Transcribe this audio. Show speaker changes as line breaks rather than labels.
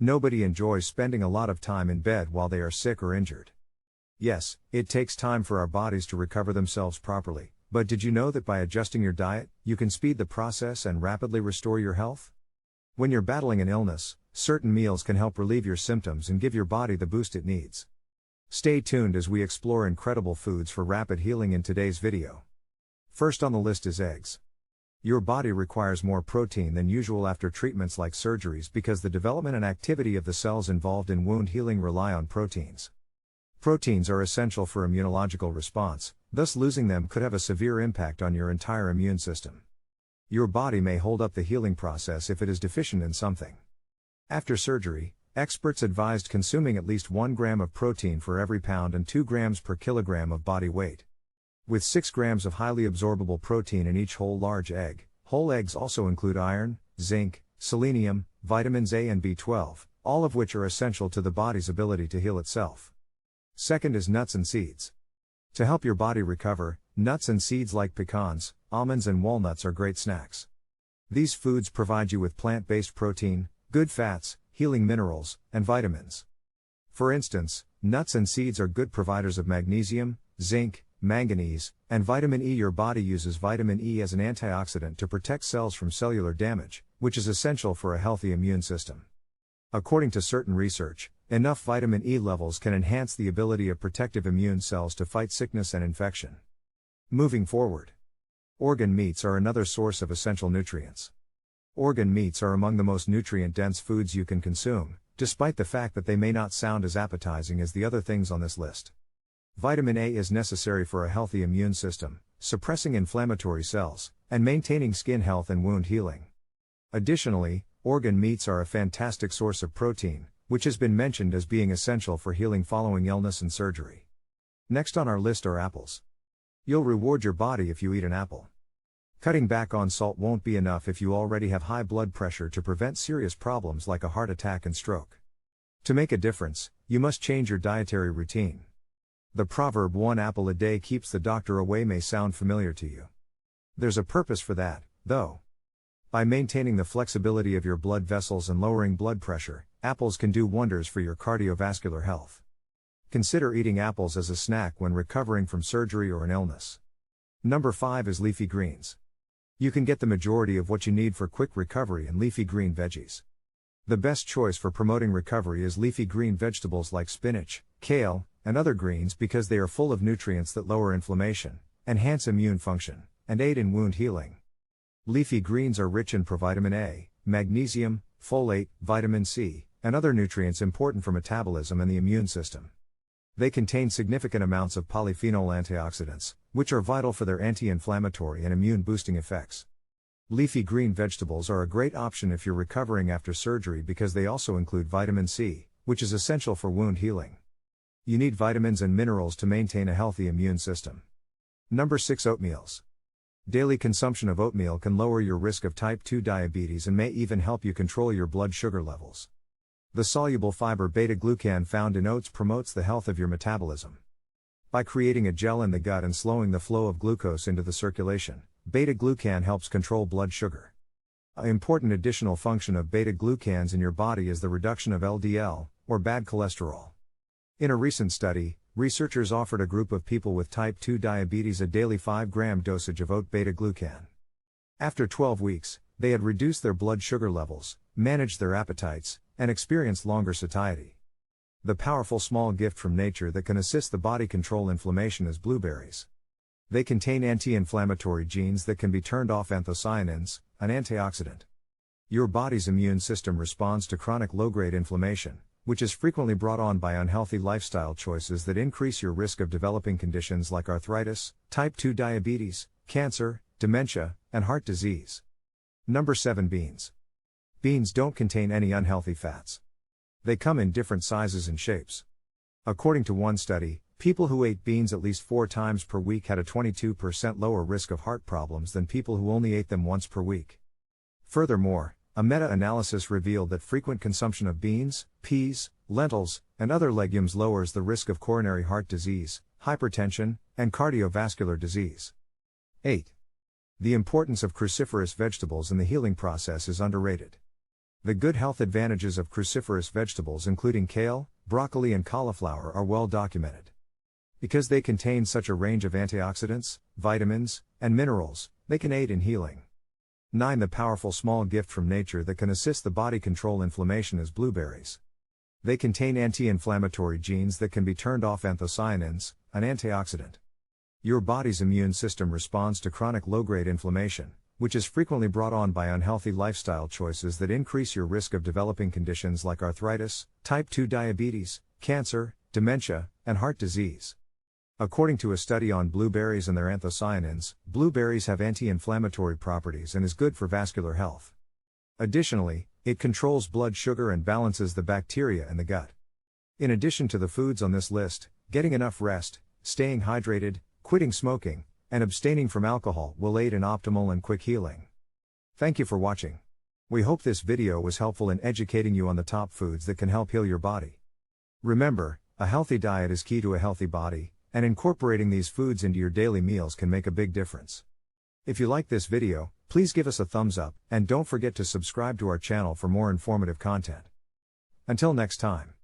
Nobody enjoys spending a lot of time in bed while they are sick or injured. Yes, it takes time for our bodies to recover themselves properly, but did you know that by adjusting your diet, you can speed the process and rapidly restore your health? When you're battling an illness, certain meals can help relieve your symptoms and give your body the boost it needs. Stay tuned as we explore incredible foods for rapid healing in today's video. First on the list is eggs. Your body requires more protein than usual after treatments like surgeries because the development and activity of the cells involved in wound healing rely on proteins. Proteins are essential for immunological response, thus losing them could have a severe impact on your entire immune system. Your body may hold up the healing process if it is deficient in something. After surgery, experts advised consuming at least 1 gram of protein for every pound and 2 grams per kilogram of body weight. With 6 grams of highly absorbable protein in each whole large egg, whole eggs also include iron, zinc, selenium, vitamins A and B12, all of which are essential to the body's ability to heal itself. Second is nuts and seeds. To help your body recover, nuts and seeds like pecans, almonds and walnuts are great snacks. These foods provide you with plant-based protein, good fats, healing minerals, and vitamins. For instance, nuts and seeds are good providers of magnesium, zinc, manganese, and vitamin E. Your body uses vitamin E as an antioxidant to protect cells from cellular damage, which is essential for a healthy immune system. According to certain research, enough vitamin E levels can enhance the ability of protective immune cells to fight sickness and infection. Moving forward. Organ meats are another source of essential nutrients. Organ meats are among the most nutrient-dense foods you can consume, despite the fact that they may not sound as appetizing as the other things on this list. Vitamin A is necessary for a healthy immune system, suppressing inflammatory cells, and maintaining skin health and wound healing. Additionally, organ meats are a fantastic source of protein, which has been mentioned as being essential for healing following illness and surgery. Next on our list are apples. You'll reward your body if you eat an apple. Cutting back on salt won't be enough if you already have high blood pressure to prevent serious problems like a heart attack and stroke. To make a difference, you must change your dietary routine. The proverb "1 apple a day keeps the doctor away" may sound familiar to you. There's a purpose for that, though. By maintaining the flexibility of your blood vessels and lowering blood pressure, apples can do wonders for your cardiovascular health. Consider eating apples as a snack when recovering from surgery or an illness. Number 5 is leafy greens. You can get the majority of what you need for quick recovery in leafy green veggies. The best choice for promoting recovery is leafy green vegetables like spinach, kale, and other greens because they are full of nutrients that lower inflammation, enhance immune function, and aid in wound healing. Leafy greens are rich in provitamin A, magnesium, folate, vitamin C, and other nutrients important for metabolism and the immune system. They contain significant amounts of polyphenol antioxidants, which are vital for their anti-inflammatory and immune-boosting effects. Leafy green vegetables are a great option if you're recovering after surgery because they also include vitamin C, which is essential for wound healing. You need vitamins and minerals to maintain a healthy immune system. Number 6. Oatmeals. Daily consumption of oatmeal can lower your risk of type 2 diabetes and may even help you control your blood sugar levels. The soluble fiber beta-glucan found in oats promotes the health of your metabolism. By creating a gel in the gut and slowing the flow of glucose into the circulation, beta-glucan helps control blood sugar. An important additional function of beta-glucans in your body is the reduction of LDL, or bad cholesterol. In a recent study, researchers offered a group of people with type 2 diabetes a daily 5-gram dosage of oat beta-glucan. After 12 weeks, they had reduced their blood sugar levels, managed their appetites, and experienced longer satiety. The powerful small gift from nature that can assist the body control inflammation is blueberries. They contain anti-inflammatory genes that can be turned off anthocyanins, an antioxidant. Your body's immune system responds to chronic low-grade inflammation, which is frequently brought on by unhealthy lifestyle choices that increase your risk of developing conditions like arthritis, type 2 diabetes, cancer, dementia, and heart disease. Number 7. Beans. Beans don't contain any unhealthy fats. They come in different sizes and shapes. According to one study, people who ate beans at least 4 times per week had a 22% lower risk of heart problems than people who only ate them once per week. Furthermore, a meta-analysis revealed that frequent consumption of beans, peas, lentils, and other legumes lowers the risk of coronary heart disease, hypertension, and cardiovascular disease. 8. The importance of cruciferous vegetables in the healing process is underrated. The good health advantages of cruciferous vegetables including kale, broccoli and cauliflower are well documented. Because they contain such a range of antioxidants, vitamins, and minerals, they can aid in healing. 9. The powerful small gift from nature that can assist the body control inflammation is blueberries. They contain anti-inflammatory genes that can be turned off anthocyanins, an antioxidant. Your body's immune system responds to chronic low-grade inflammation, which is frequently brought on by unhealthy lifestyle choices that increase your risk of developing conditions like arthritis, type 2 diabetes, cancer, dementia, and heart disease. According to a study on blueberries and their anthocyanins, blueberries have anti-inflammatory properties and is good for vascular health. Additionally, it controls blood sugar and balances the bacteria in the gut. In addition to the foods on this list, getting enough rest, staying hydrated, quitting smoking, and abstaining from alcohol will aid in optimal and quick healing. Thank you for watching. We hope this video was helpful in educating you on the top foods that can help heal your body. Remember, a healthy diet is key to a healthy body, and incorporating these foods into your daily meals can make a big difference. If you like this video, please give us a thumbs up, and don't forget to subscribe to our channel for more informative content. Until next time.